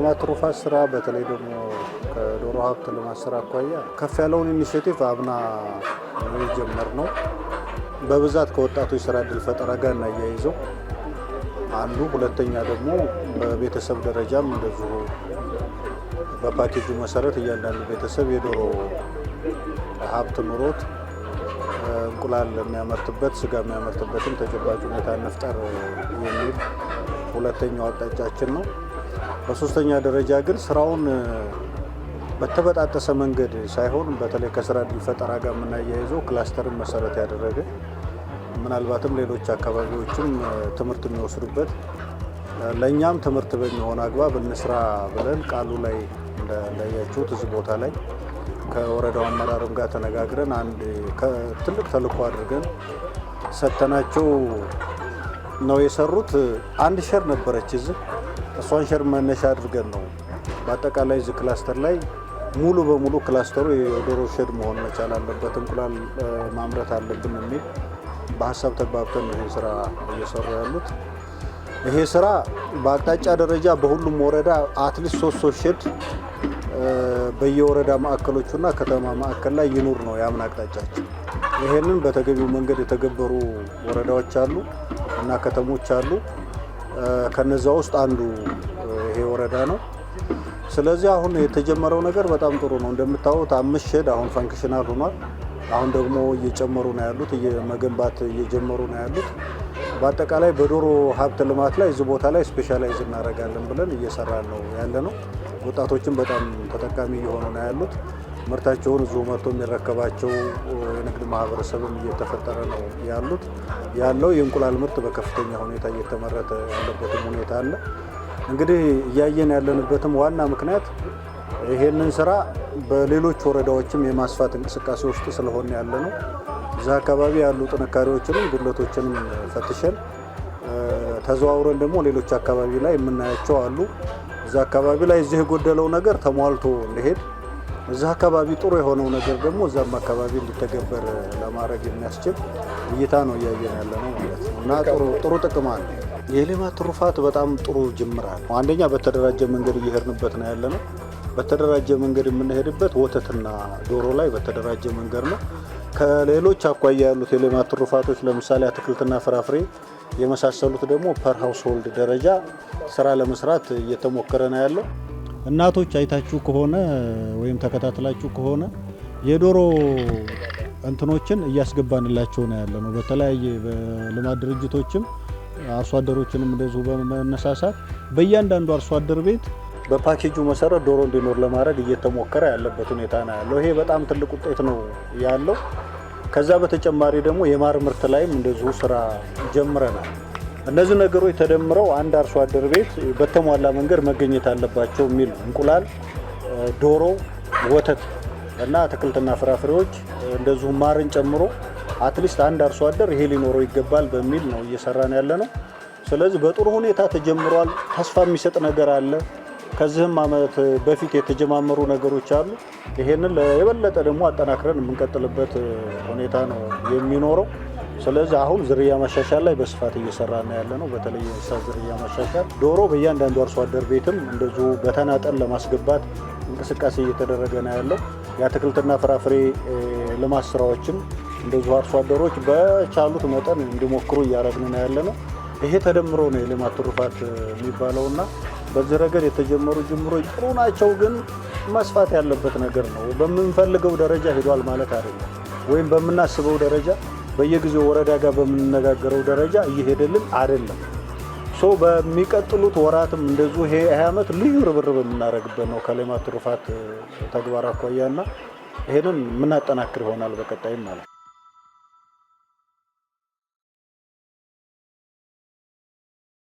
የሌማት ትሩፋት ስራ በተለይ ደግሞ ከዶሮ ሀብት ልማት ስራ አኳያ ከፍ ያለውን ኢኒሼቲቭ አምና ነው የጀመርነው። በብዛት ከወጣቶች ስራ እድል ፈጠራ ጋር እናያይዘው አንዱ፣ ሁለተኛ ደግሞ በቤተሰብ ደረጃም እንደዚሁ በፓኬጁ መሰረት እያንዳንዱ ቤተሰብ የዶሮ ሀብት ኑሮት እንቁላል የሚያመርትበት ስጋ የሚያመርትበትን ተጨባጭ ሁኔታ እንፍጠር የሚል ሁለተኛው አቅጣጫችን ነው። በሶስተኛ ደረጃ ግን ስራውን በተበጣጠሰ መንገድ ሳይሆን በተለይ ከስራ እድል ፈጠራ ጋር የምናያይዘው ክላስተርን መሰረት ያደረገ ምናልባትም ሌሎች አካባቢዎችም ትምህርት የሚወስዱበት ለእኛም ትምህርት በሚሆን አግባብ እንስራ ብለን ቃሉ ላይ እንዳያችሁት እዚህ ቦታ ላይ ከወረዳው አመራርም ጋር ተነጋግረን አንድ ትልቅ ተልዕኮ አድርገን ሰጥተናቸው ነው የሰሩት። አንድ ሸር ነበረች እዚህ፣ እሷን ሸር መነሻ አድርገን ነው በአጠቃላይ እዚህ ክላስተር ላይ ሙሉ በሙሉ ክላስተሩ የዶሮ ሼድ መሆን መቻል አለበት፣ እንቁላል ማምረት አለብን የሚል በሀሳብ ተግባብተን ይሄ ስራ እየሰሩ ያሉት። ይሄ ስራ በአቅጣጫ ደረጃ በሁሉም ወረዳ አትሊስት 3 ሼድ በየወረዳ ማዕከሎቹና ከተማ ማዕከል ላይ ይኑር ነው ያምን አቅጣጫችን። ይሄንን በተገቢው መንገድ የተገበሩ ወረዳዎች አሉ እና ከተሞች አሉ። ከነዛ ውስጥ አንዱ ይሄ ወረዳ ነው። ስለዚህ አሁን የተጀመረው ነገር በጣም ጥሩ ነው። እንደምታዩት 5 ሼድ አሁን ፈንክሽናል ሆኗል። አሁን ደግሞ እየጨመሩ ነው ያሉት፣ መገንባት እየጀመሩ ነው ያሉት። በአጠቃላይ በዶሮ ሀብት ልማት ላይ እዚህ ቦታ ላይ ስፔሻላይዝ እናደርጋለን ብለን እየሰራን ነው ያለ ነው። ወጣቶችን በጣም ተጠቃሚ እየሆኑ ነው ያሉት። ምርታቸውን እዚሁ መጥቶ የሚረከባቸው የንግድ ማህበረሰብም እየተፈጠረ ነው ያለው። የእንቁላል ምርት በከፍተኛ ሁኔታ እየተመረተ ያለበትም ሁኔታ አለ። እንግዲህ እያየን ያለንበትም ዋና ምክንያት ይሄንን ስራ በሌሎች ወረዳዎችም የማስፋት እንቅስቃሴ ውስጥ ስለሆነ ያለ ነው። እዛ አካባቢ ያሉ ጥንካሬዎችንም ጉድለቶችንም ፈትሸን ተዘዋውረን ደግሞ ሌሎች አካባቢ ላይ የምናያቸው አሉ። እዛ አካባቢ ላይ እዚህ የጎደለው ነገር ተሟልቶ እንዲሄድ፣ እዛ አካባቢ ጥሩ የሆነው ነገር ደግሞ እዛም አካባቢ እንዲተገበር ለማድረግ የሚያስችል እይታ ነው እያየን ያለ ነው ማለት ነው እና ጥሩ ጥቅም አለ። የሌማት ትሩፋት በጣም ጥሩ ጅምር አለ። አንደኛ በተደራጀ መንገድ እየሄድንበት ነው ያለ ነው። በተደራጀ መንገድ የምንሄድበት ወተትና ዶሮ ላይ በተደራጀ መንገድ ነው። ከሌሎች አኳያ ያሉት የሌማት ትሩፋቶች ለምሳሌ አትክልትና ፍራፍሬ የመሳሰሉት ደግሞ ፐር ሃውስሆልድ ደረጃ ስራ ለመስራት እየተሞከረ ነው ያለው። እናቶች አይታችሁ ከሆነ ወይም ተከታትላችሁ ከሆነ የዶሮ እንትኖችን እያስገባንላቸው ነው ያለ ነው። በተለያየ በልማት ድርጅቶችም አርሶ አደሮችንም እንደዚሁ በመነሳሳት በእያንዳንዱ አርሶ አደር ቤት በፓኬጁ መሰረት ዶሮ እንዲኖር ለማድረግ እየተሞከረ ያለበት ሁኔታ ነው ያለው። ይሄ በጣም ትልቅ ውጤት ነው ያለው። ከዛ በተጨማሪ ደግሞ የማር ምርት ላይም እንደዚሁ ስራ ጀምረናል። እነዚህ ነገሮች ተደምረው አንድ አርሶ አደር ቤት በተሟላ መንገድ መገኘት አለባቸው የሚል እንቁላል፣ ዶሮ፣ ወተት እና አትክልትና ፍራፍሬዎች እንደዚሁ ማርን ጨምሮ አትሊስት አንድ አርሶ አደር ይሄ ሊኖረው ይገባል በሚል ነው እየሰራን ያለ ነው። ስለዚህ በጥሩ ሁኔታ ተጀምሯል። ተስፋ የሚሰጥ ነገር አለ። ከዚህም ዓመት በፊት የተጀማመሩ ነገሮች አሉ። ይሄንን የበለጠ ደግሞ አጠናክረን የምንቀጥልበት ሁኔታ ነው የሚኖረው። ስለዚህ አሁን ዝርያ ማሻሻል ላይ በስፋት እየሰራን ያለ ነው። በተለይ የእንስሳት ዝርያ ማሻሻል ዶሮ በእያንዳንዱ አርሶ አደር ቤትም እንደዚሁ በተናጠል ለማስገባት እንቅስቃሴ እየተደረገ ነው ያለው። የአትክልትና ፍራፍሬ ልማት ስራዎችም እንደዚሁ አርሶ አደሮች በቻሉት መጠን እንዲሞክሩ እያደረግን ነው ያለ ነው። ይሄ ተደምሮ ነው የሌማት ትሩፋት የሚባለውና በዚህ ረገድ የተጀመሩ ጅምሮች ጥሩ ናቸው፣ ግን መስፋት ያለበት ነገር ነው። በምንፈልገው ደረጃ ሄዷል ማለት አይደለም፣ ወይም በምናስበው ደረጃ በየጊዜው ወረዳ ጋር በምንነጋገረው ደረጃ እየሄደልን አይደለም። በሚቀጥሉት ወራትም እንደዚሁ ይሄ ዓመት ልዩ ርብርብ የምናደርግበት ነው ከሌማት ትሩፋት ተግባር አኳያና ይሄንን የምናጠናክር ይሆናል በቀጣይም ማለት ነው።